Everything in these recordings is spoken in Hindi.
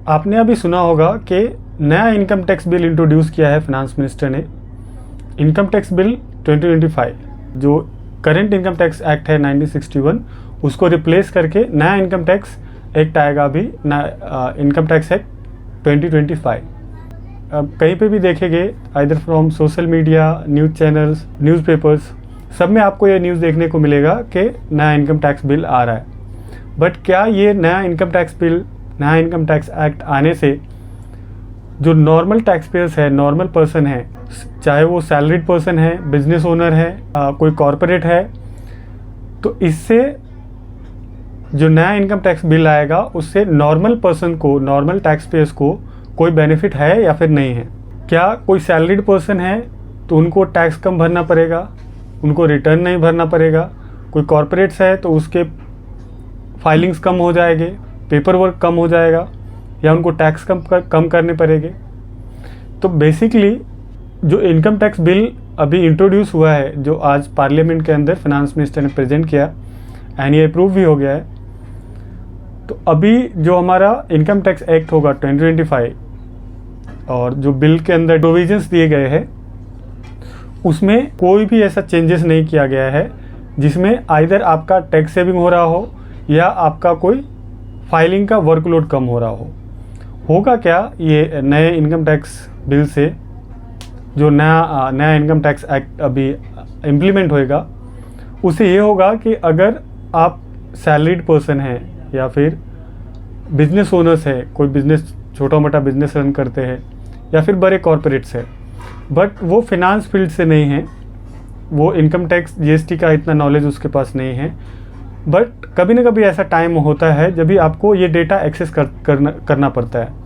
आपने अभी सुना होगा कि नया इनकम टैक्स बिल इंट्रोड्यूस किया है फाइनेंस मिनिस्टर ने, इनकम टैक्स बिल 2025, जो करंट इनकम टैक्स एक्ट है 1961, उसको रिप्लेस करके नया इनकम टैक्स एक्ट आएगा अभी, इनकम टैक्स एक्ट 2025। अब कहीं पे भी देखेंगे, either from social media, news channels, newspapers, सब में आपको ये न्यूज़ देखने को मिलेगा कि नया इनकम टैक्स बिल आ रहा है। बट क्या ये नया इनकम टैक्स बिल, नया इनकम टैक्स एक्ट आने से जो नॉर्मल टैक्स पेयर्स है, नॉर्मल पर्सन है, चाहे वो सैलरीड पर्सन है, बिजनेस ओनर है, कोई कॉरपोरेट है, तो इससे जो नया इनकम टैक्स बिल आएगा उससे नॉर्मल पर्सन को, नॉर्मल टैक्स पेयर्स को कोई बेनिफिट है या फिर नहीं है? क्या कोई सैलरीड पर्सन है तो उनको टैक्स कम भरना पड़ेगा, उनको रिटर्न नहीं भरना पड़ेगा? कोई कॉरपोरेट्स है तो उसके फाइलिंग्स कम हो जाएंगे, पेपर वर्क कम हो जाएगा, या उनको टैक्स कम करने पड़ेंगे? तो बेसिकली जो इनकम टैक्स बिल अभी इंट्रोड्यूस हुआ है, जो आज पार्लियामेंट के अंदर फाइनेंस मिनिस्टर ने प्रेजेंट किया एंड ये अप्रूव भी हो गया है, तो अभी जो हमारा इनकम टैक्स एक्ट होगा 2025 और जो बिल के अंदर प्रोविजंस दिए गए हैं, उसमें कोई भी ऐसा चेंजेस नहीं किया गया है जिसमें आइदर आपका टैक्स सेविंग हो रहा हो या आपका कोई फाइलिंग का वर्कलोड कम हो रहा हो। होगा क्या ये नए इनकम टैक्स बिल से, जो नया इनकम टैक्स एक्ट अभी इम्प्लीमेंट होएगा, उससे ये होगा कि अगर आप सैलरीड पर्सन हैं या फिर बिजनेस ओनर्स है, कोई बिजनेस, छोटा मोटा बिजनेस रन करते हैं, या फिर बड़े कॉरपोरेट्स है, बट वो फिनांस फील्ड से नहीं है, वो इनकम टैक्स जीएसटी का इतना नॉलेज उसके पास नहीं है, बट कभी ना कभी ऐसा टाइम होता है जब भी आपको ये डेटा एक्सेस करना पड़ता है।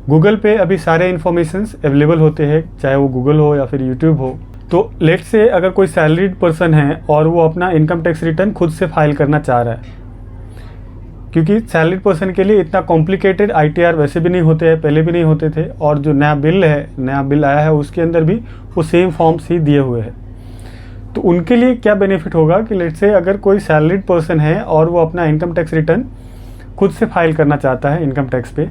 गूगल पे अभी सारे इन्फॉर्मेशंस अवेलेबल होते हैं, चाहे वो गूगल हो या फिर यूट्यूब हो। तो लेट से अगर कोई सैलरीड पर्सन है और वो अपना इनकम टैक्स रिटर्न खुद से फाइल करना चाह रहा है, क्योंकि सैलरीड पर्सन के लिए इतना कॉम्प्लिकेटेड आईटीआर वैसे भी नहीं होते हैं, पहले भी नहीं होते थे, और जो नया बिल आया है उसके अंदर भी वो सेम फॉर्म्स ही दिए हुए हैं। तो उनके लिए क्या बेनिफिट होगा कि लेट से अगर कोई सैलरीड पर्सन है और वो अपना इनकम टैक्स रिटर्न खुद से फाइल करना चाहता है इनकम टैक्स पे,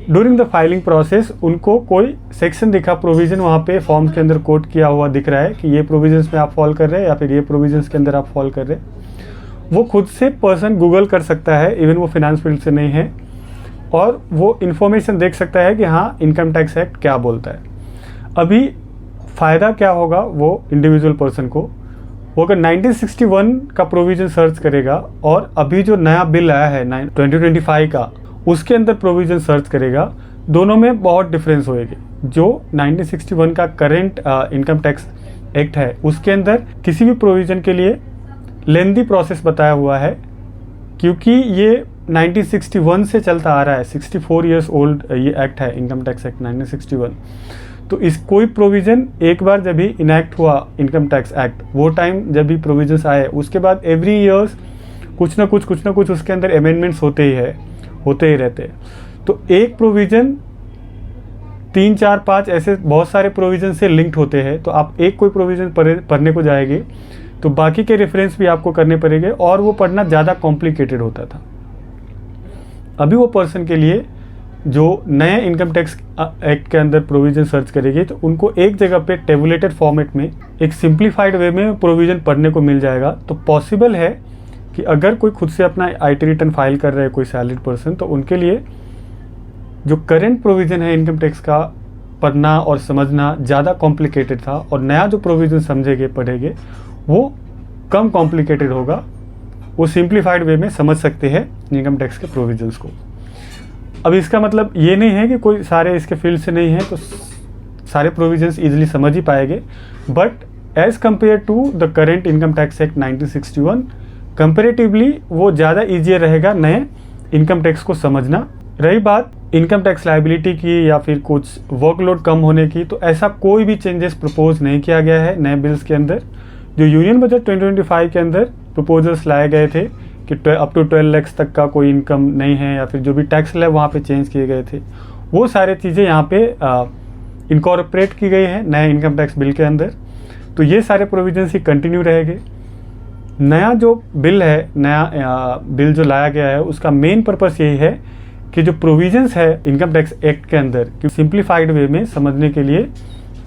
ड्यूरिंग द फाइलिंग प्रोसेस उनको कोई सेक्शन दिखा, प्रोविज़न वहाँ पे फॉर्म्स के अंदर कोट किया हुआ दिख रहा है कि ये प्रोविजंस में आप फॉल कर रहे हैं या फिर ये प्रोविजंस के अंदर आप फॉल कर रहे हैं, वो खुद से पर्सन गूगल कर सकता है, इवन वो फिनांस फील्ड से नहीं है, और वो इन्फॉर्मेशन देख सकता है कि हाँ इनकम टैक्स एक्ट क्या बोलता है। अभी फ़ायदा क्या होगा वो इंडिविजुअल पर्सन को, वो अगर 1961 का प्रोविज़न सर्च करेगा और अभी जो नया बिल आया है 2025 का, उसके अंदर प्रोविज़न सर्च करेगा, दोनों में बहुत डिफरेंस होएगी। जो 1961 का करेंट इनकम टैक्स एक्ट है उसके अंदर किसी भी प्रोविज़न के लिए लेंदी प्रोसेस बताया हुआ है, क्योंकि ये 1961 से चलता आ रहा है, 64 इयर्स ओल्ड ये एक्ट है, इनकम टैक्स एक्ट 1961। तो इस कोई प्रोविज़न एक बार जब भी इनैक्ट हुआ इनकम टैक्स एक्ट, वो टाइम जब भी प्रोविजंस आए, उसके बाद एवरी ईयर्स कुछ ना कुछ उसके अंदर अमेंडमेंट्स होते ही रहते हैं। तो एक प्रोविज़न 3, 4, 5 ऐसे बहुत सारे प्रोविज़न से लिंक्ड होते हैं, तो आप एक कोई प्रोविज़न पढ़ने को जाएंगे तो बाकी के रेफरेंस भी आपको करने पड़ेंगे, और वो पढ़ना ज़्यादा कॉम्प्लिकेटेड होता था। अभी वो पर्सन के लिए जो नए इनकम टैक्स एक्ट के अंदर प्रोविज़न सर्च करेगी तो उनको एक जगह पे टेबुलेटेड फॉर्मेट में एक सिंप्लीफाइड वे में प्रोविज़न पढ़ने को मिल जाएगा। तो पॉसिबल है कि अगर कोई खुद से अपना आईटी रिटर्न फाइल कर रहा है कोई सैलरीड पर्सन, तो उनके लिए जो करेंट प्रोविज़न है इनकम टैक्स का पढ़ना और समझना ज़्यादा कॉम्प्लिकेटेड था, और नया जो प्रोविज़न समझेंगे पढ़ेंगे वो कम कॉम्प्लिकेटेड होगा, वो सिंप्लीफाइड वे में समझ सकते हैं इनकम टैक्स के प्रोविजंस को। अब इसका मतलब ये नहीं है कि कोई सारे इसके फील्ड से नहीं है तो सारे प्रोविजंस इजीली समझ ही पाएंगे, but as compare to the current income tax act 1961 comparatively वो ज़्यादा ईजियर रहेगा नए इनकम टैक्स को समझना। रही बात इनकम टैक्स लायबिलिटी की या फिर कुछ वर्कलोड कम होने की, तो ऐसा कोई भी चेंजेस प्रपोज नहीं किया गया है नए बिल्स के अंदर। जो यूनियन बजट 2025 के अंदर प्रपोजल्स लाए गए थे कि अप टू 12 लाख तक का कोई इनकम नहीं है, या फिर जो भी टैक्स स्लैब वहाँ पे चेंज किए गए थे, वो सारे चीज़ें यहाँ पे इनकॉर्पोरेट की गई है नए इनकम टैक्स बिल के अंदर। तो ये सारे प्रोविजंस ही कंटिन्यू रहेंगे। नया जो बिल है, नया बिल जो लाया गया है, उसका मेन पर्पस यही है कि जो प्रोविजंस है इनकम टैक्स एक्ट के अंदर, कि सिंप्लीफाइड वे में समझने के लिए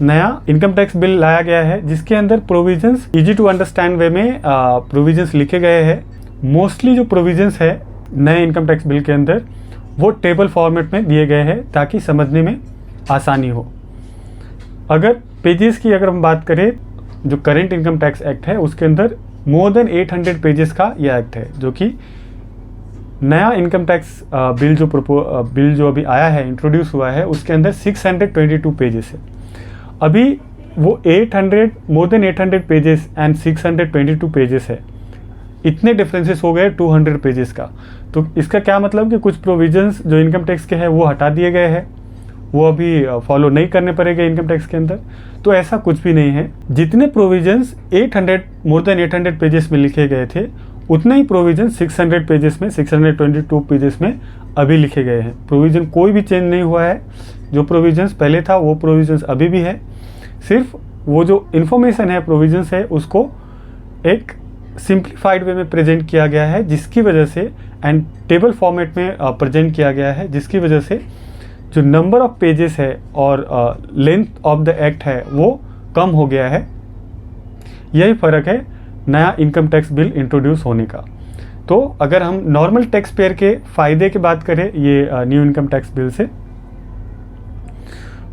नया इनकम टैक्स बिल लाया गया है, जिसके अंदर प्रोविजंस इजी टू अंडरस्टैंड वे में प्रोविजंस लिखे गए हैं। मोस्टली जो प्रोविजंस है नए इनकम टैक्स बिल के अंदर वो टेबल फॉर्मेट में दिए गए हैं ताकि समझने में आसानी हो। अगर पेजेस की अगर हम बात करें, जो करेंट इनकम टैक्स एक्ट है उसके अंदर मोर देन 800 पेजेस का यह एक्ट है, जो कि नया इनकम टैक्स बिल जो अभी आया है, इंट्रोड्यूस हुआ है, उसके अंदर 622 पेजेस है। अभी वो more than 800 pages and 622 pages है, इतने डिफरेंसेस हो गए 200 पेजेस का। तो इसका क्या मतलब कि कुछ प्रोविजंस जो इनकम टैक्स के हैं वो हटा दिए गए हैं, वो अभी फॉलो नहीं करने पड़ेगा इनकम टैक्स के अंदर। तो ऐसा कुछ भी नहीं है। जितने प्रोविजंस मोर देन 800 पेजेस में लिखे गए थे, उतने ही प्रोविजन 600 पेजेस में, 622 पेजेस में अभी लिखे गए हैं। प्रोविजन कोई भी चेंज नहीं हुआ है। जो प्रोविजंस पहले था वो प्रोविजंस अभी भी है। सिर्फ वो जो इन्फॉर्मेशन है प्रोविजंस है उसको एक सिंप्लीफाइड वे में प्रेजेंट किया गया है, जिसकी वजह से एंड टेबल फॉर्मेट में प्रेजेंट किया गया है, जिसकी वजह से जो नंबर ऑफ पेजेस है और लेंथ ऑफ द एक्ट है वो कम हो गया है। यही फ़र्क है नया इनकम टैक्स बिल इंट्रोड्यूस होने का। तो अगर हम नॉर्मल टैक्स पेयर के फ़ायदे की बात करें ये न्यू इनकम टैक्स बिल से,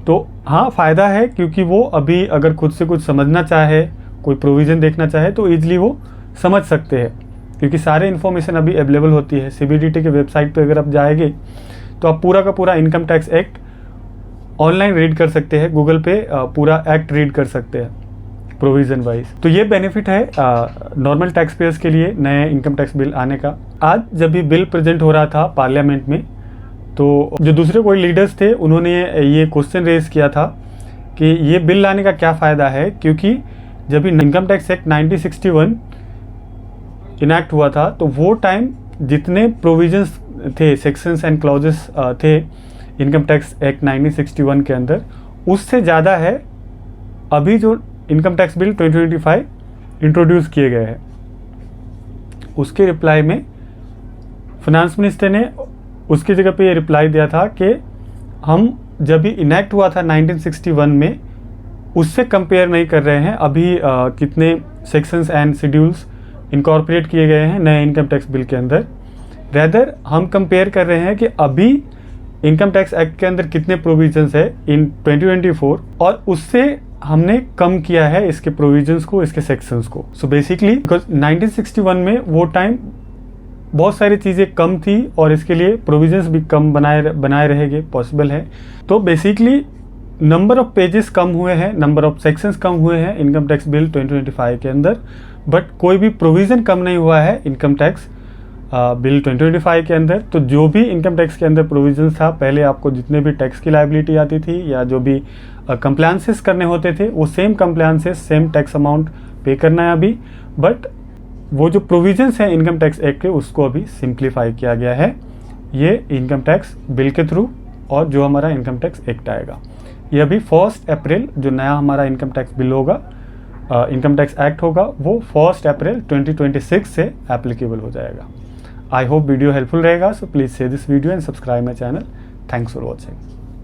तो हाँ फ़ायदा है, क्योंकि वो अभी अगर खुद से कुछ समझना चाहे, कोई प्रोविज़न देखना चाहे तो ईजिली वो समझ सकते हैं, क्योंकि सारे इन्फॉर्मेशन अभी अवेलेबल होती है। CBDT के वेबसाइट पे अगर आप जाएंगे तो आप पूरा का पूरा income tax act online read कर सकते हैं, गूगल पे पूरा एक्ट रीड कर सकते हैं प्रोविज़न वाइज। तो ये बेनिफिट है नॉर्मल टैक्स पेयर्स के लिए नए इनकम टैक्स बिल आने का। आज जब भी बिल प्रेजेंट हो रहा था पार्लियामेंट में, तो जो दूसरे कोई लीडर्स थे उन्होंने ये क्वेश्चन रेज किया था कि ये बिल लाने का क्या फ़ायदा है, क्योंकि जब इनकम टैक्स एक्ट 1961 इनैक्ट हुआ था तो वो टाइम जितने प्रोविजंस थे, सेक्शंस एंड क्लॉजेस थे इनकम टैक्स एक्ट 1961 के अंदर, उससे ज़्यादा है अभी जो इनकम टैक्स बिल 2025 इंट्रोड्यूस किए गए हैं। उसके रिप्लाई में फाइनेंस मिनिस्टर ने उसकी जगह पे ये रिप्लाई दिया था कि हम जब भी इनैक्ट हुआ था 1961 में, उससे कंपेयर नहीं कर रहे हैं अभी कितने सेक्शंस एंड शेड्यूल्स इनकॉर्पोरेट किए गए हैं नए इनकम टैक्स बिल के अंदर। रेदर हम कंपेयर कर रहे हैं कि अभी इनकम टैक्स एक्ट के अंदर कितने प्रोविजंस है इन 2024, और उससे हमने कम किया है इसके प्रोविजंस को, इसके सेक्शंस को। सो बेसिकली बिकॉज 1961 में वो टाइम बहुत सारी चीज़ें कम थी और इसके लिए प्रोविजंस भी कम बनाए रहेंगे, पॉसिबल है। तो बेसिकली नंबर ऑफ पेजेस कम हुए हैं, नंबर ऑफ सेक्शंस कम हुए हैं इनकम टैक्स बिल 2025 के अंदर, बट कोई भी प्रोविज़न कम नहीं हुआ है इनकम टैक्स बिल 2025 के अंदर। तो जो भी इनकम टैक्स के अंदर प्रोविजन था, पहले आपको जितने भी टैक्स की लायबिलिटी आती थी या जो भी कंप्लायंसेस करने होते थे, वो same compliances, same tax amount पे करना है अभी, बट वो जो प्रोविजंस हैं इनकम टैक्स एक्ट के उसको अभी सिंप्लीफाई किया गया है ये इनकम टैक्स बिल के थ्रू, और जो हमारा इनकम टैक्स एक्ट आएगा ये अभी 1 अप्रैल जो नया हमारा इनकम टैक्स बिल होगा, इनकम टैक्स एक्ट होगा, वो 1 अप्रैल 2026 से एप्लीकेबल हो जाएगा। आई होप वीडियो हेल्पफुल रहेगा, so please share this video and subscribe my channel. Thanks for watching.